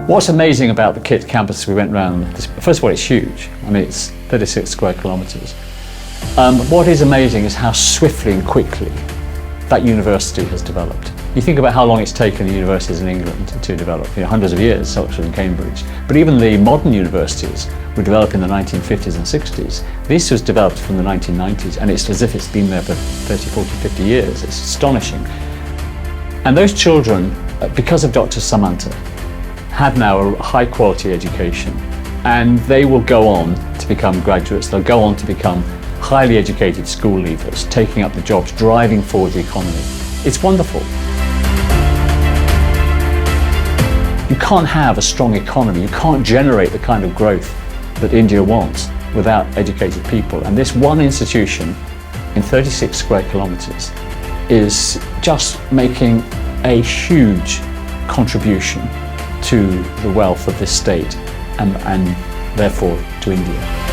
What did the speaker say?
What's amazing about the KIIT campus we went round, first of all, it's huge. I mean, it's 36 square kilometres. What is amazing is how swiftly and quickly that university has developed. You think about how long it's taken the universities in England to develop, hundreds of years, Oxford and Cambridge. But even the modern universities were developed in the 1950s and 60s. This was developed from the 1990s, and it's as if it's been there for 30, 40, 50 years. It's astonishing. And those children, because of Dr. Samanta, have now a high quality education, and they will go on to become graduates. They'll go on to become highly educated school leavers, taking up the jobs, driving forward the economy. It's wonderful. You can't have a strong economy, you can't generate the kind of growth that India wants without educated people. And this one institution in 36 square kilometres is just making a huge contribution to the wealth of this state and therefore to India.